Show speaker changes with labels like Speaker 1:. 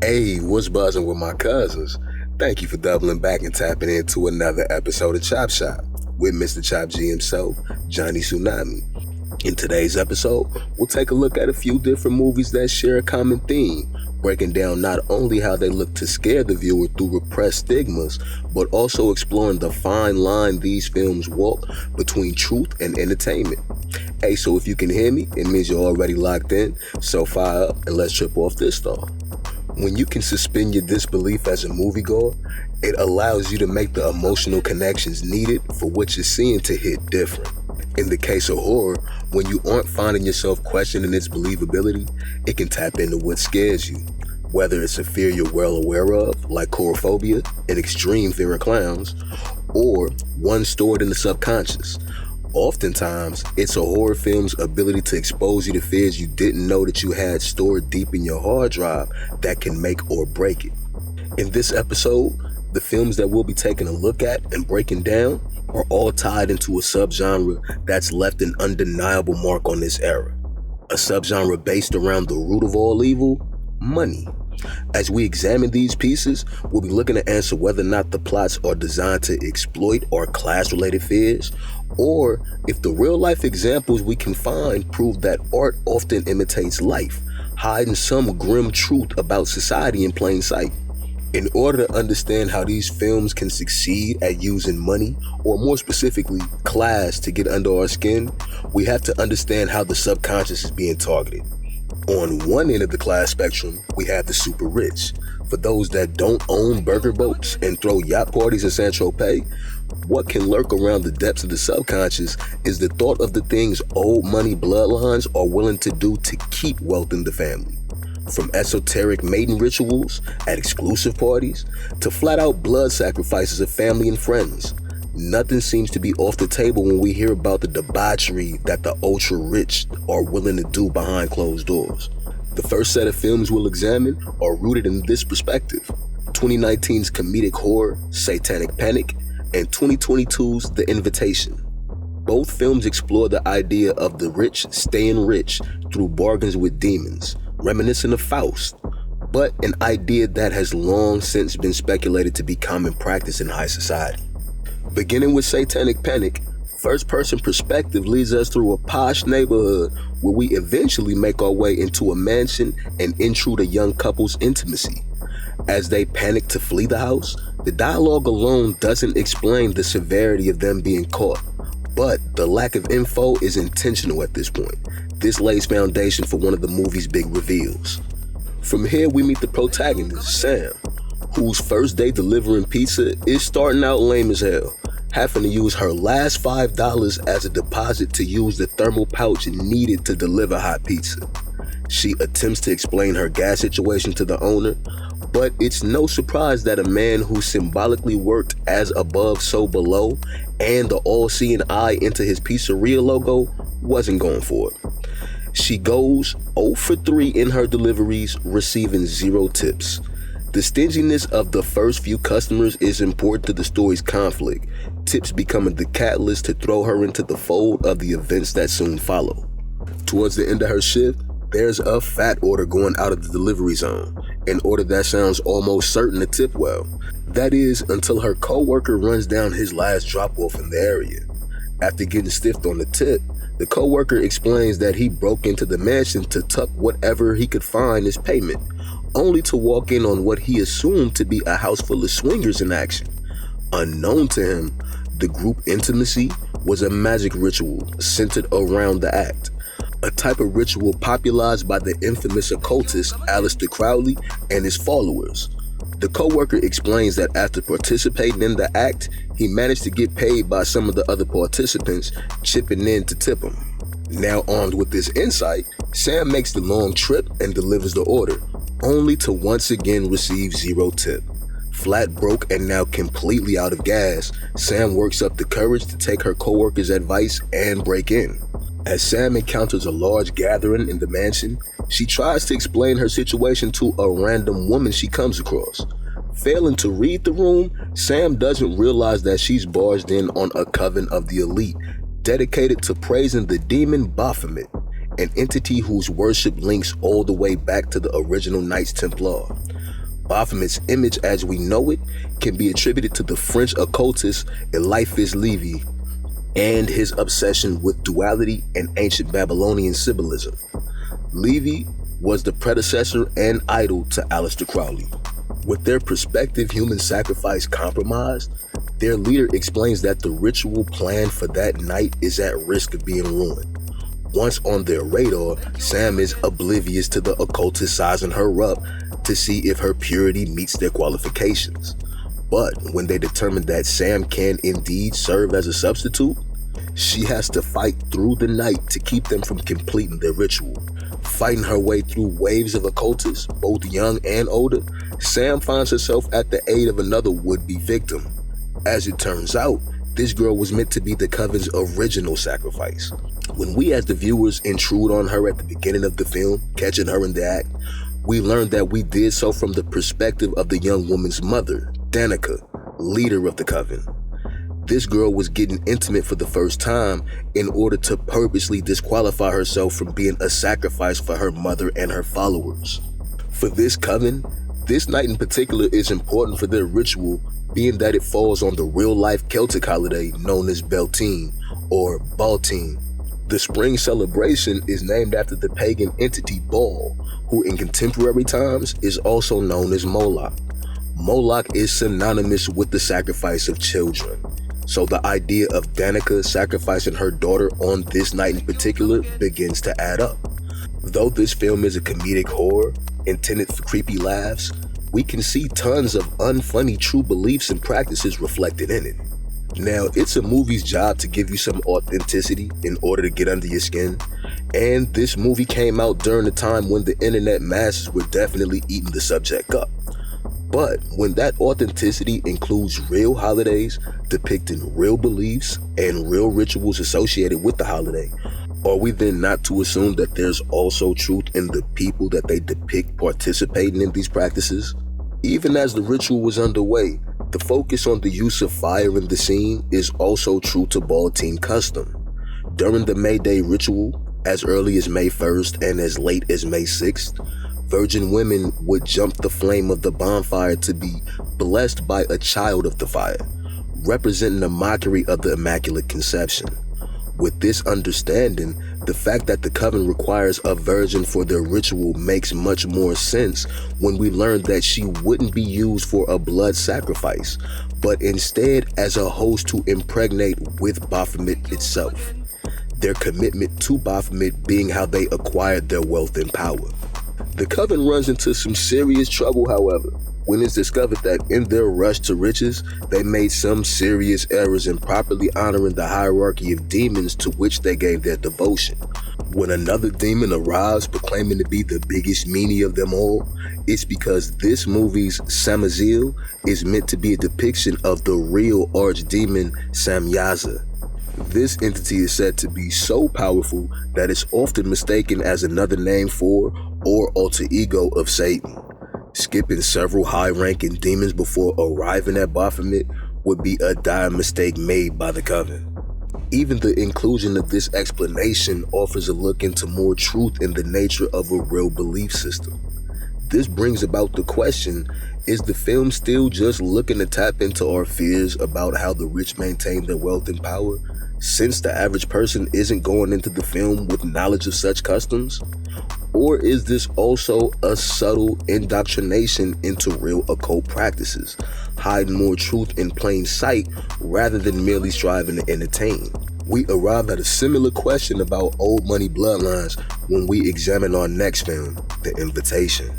Speaker 1: Hey, what's buzzing with my cousins? Thank you for doubling back and tapping into another episode of Chop Shop with Mr. Chop G himself, Johnny Tsunami. In today's episode, we'll take a look at a few different movies that share a common theme, breaking down not only how they look to scare the viewer through repressed stigmas, but also exploring the fine line these films walk between truth and entertainment. Hey, so if you can hear me, it means you're already locked in, so fire up and let's trip off this thought. When you can suspend your disbelief as a moviegoer, it allows you to make the emotional connections needed for what you're seeing to hit different. In the case of horror, when you aren't finding yourself questioning its believability, it can tap into what scares you. Whether it's a fear you're well aware of, like chorophobia, an extreme fear of clowns, or one stored in the subconscious. Oftentimes, it's a horror film's ability to expose you to fears you didn't know that you had stored deep in your hard drive that can make or break it. In this episode, the films that we'll be taking a look at and breaking down are all tied into a subgenre that's left an undeniable mark on this era. A subgenre based around the root of all evil, money. As we examine these pieces, we'll be looking to answer whether or not the plots are designed to exploit our class-related fears, or if the real-life examples we can find prove that art often imitates life, hiding some grim truth about society in plain sight. In order to understand how these films can succeed at using money, or more specifically, class, to get under our skin, we have to understand how the subconscious is being targeted. On one end of the class spectrum, we have the super rich. For those that don't own burger boats and throw yacht parties in Saint-Tropez, what can lurk around the depths of the subconscious is the thought of the things old money bloodlines are willing to do to keep wealth in the family. From esoteric mating rituals at exclusive parties to flat-out blood sacrifices of family and friends. Nothing seems to be off the table when we hear about the debauchery that the ultra-rich are willing to do behind closed doors. The first set of films we'll examine are rooted in this perspective. 2019's comedic horror, Satanic Panic, and 2022's The Invitation. Both films explore the idea of the rich staying rich through bargains with demons, reminiscent of Faust, but an idea that has long since been speculated to be common practice in high society. Beginning with Satanic Panic, first-person perspective leads us through a posh neighborhood where we eventually make our way into a mansion and intrude a young couple's intimacy. As they panic to flee the house, the dialogue alone doesn't explain the severity of them being caught, but the lack of info is intentional at this point. This lays foundation for one of the movie's big reveals. From here, we meet the protagonist, Sam, whose first day delivering pizza is starting out lame as hell, having to use her last $5 as a deposit to use the thermal pouch needed to deliver hot pizza. She attempts to explain her gas situation to the owner, but it's no surprise that a man who symbolically worked as above so below and the all-seeing eye into his pizzeria logo wasn't going for it. She goes 0 for 3 in her deliveries, receiving 0 tips. The stinginess of the first few customers is important to the story's conflict, tips becoming the catalyst to throw her into the fold of the events that soon follow. Towards the end of her shift, there's a fat order going out of the delivery zone, an order that sounds almost certain to tip well. That is, until her co-worker runs down his last drop-off in the area. After getting stiffed on the tip, the co-worker explains that he broke into the mansion to tuck whatever he could find as payment, only to walk in on what he assumed to be a house full of swingers in action. Unknown to him, the group intimacy was a magic ritual centered around the act, a type of ritual popularized by the infamous occultist Aleister Crowley and his followers. The co-worker explains that after participating in the act, he managed to get paid by some of the other participants, chipping in to tip him. Now armed with this insight, Sam makes the long trip and delivers the order, only to once again receive 0 tip. Flat broke and now completely out of gas, Sam works up the courage to take her co-worker's advice and break in. As Sam encounters a large gathering in the mansion, she tries to explain her situation to a random woman she comes across. Failing to read the room, Sam doesn't realize that she's barged in on a coven of the elite, dedicated to praising the demon Baphomet, an entity whose worship links all the way back to the original Knights Templar. Baphomet's image as we know it can be attributed to the French occultist Eliphas Levi and his obsession with duality and ancient Babylonian symbolism. Levi was the predecessor and idol to Aleister Crowley. With their prospective human sacrifice compromised, their leader explains that the ritual planned for that night is at risk of being ruined. Once on their radar, Sam is oblivious to the occultist sizing her up to see if her purity meets their qualifications. But when they determine that Sam can indeed serve as a substitute, she has to fight through the night to keep them from completing their ritual. Fighting her way through waves of occultists, both young and older, Sam finds herself at the aid of another would-be victim. As it turns out, this girl was meant to be the Coven's original sacrifice. When we as the viewers intrude on her at the beginning of the film, catching her in the act, we learn that we did so from the perspective of the young woman's mother, Danica, leader of the Coven. This girl was getting intimate for the first time in order to purposely disqualify herself from being a sacrifice for her mother and her followers. For this Coven, this night in particular is important for their ritual, being that it falls on the real-life Celtic holiday known as Beltane or Baltine. The spring celebration is named after the pagan entity Baal, who in contemporary times is also known as Moloch. Moloch is synonymous with the sacrifice of children. So the idea of Danica sacrificing her daughter on this night in particular begins to add up. Though this film is a comedic horror intended for creepy laughs, we can see tons of unfunny true beliefs and practices reflected in it. Now, it's a movie's job to give you some authenticity in order to get under your skin, and this movie came out during a time when the internet masses were definitely eating the subject up. But when that authenticity includes real holidays depicting real beliefs and real rituals associated with the holiday, are we then not to assume that there's also truth in the people that they depict participating in these practices? Even as the ritual was underway, the focus on the use of fire in the scene is also true to Baltine custom. During the May Day ritual, as early as May 1st and as late as May 6th, virgin women would jump the flame of the bonfire to be blessed by a child of the fire, representing a mockery of the Immaculate Conception. With this understanding, the fact that the Coven requires a virgin for their ritual makes much more sense when we learn that she wouldn't be used for a blood sacrifice, but instead as a host to impregnate with Baphomet itself. Their commitment to Baphomet being how they acquired their wealth and power. The Coven runs into some serious trouble, however, when it's discovered that in their rush to riches, they made some serious errors in properly honoring the hierarchy of demons to which they gave their devotion. When another demon arrives proclaiming to be the biggest meanie of them all, it's because this movie's Samaziel is meant to be a depiction of the real archdemon Samyaza. This entity is said to be so powerful that it's often mistaken as another name for or alter ego of Satan. Skipping several high-ranking demons before arriving at Baphomet would be a dire mistake made by the Coven. Even the inclusion of this explanation offers a look into more truth in the nature of a real belief system. This brings about the question, is the film still just looking to tap into our fears about how the rich maintain their wealth and power, since the average person isn't going into the film with knowledge of such customs? Or is this also a subtle indoctrination into real occult practices, hiding more truth in plain sight rather than merely striving to entertain? We arrive at a similar question about old money bloodlines when we examine our next film, The Invitation.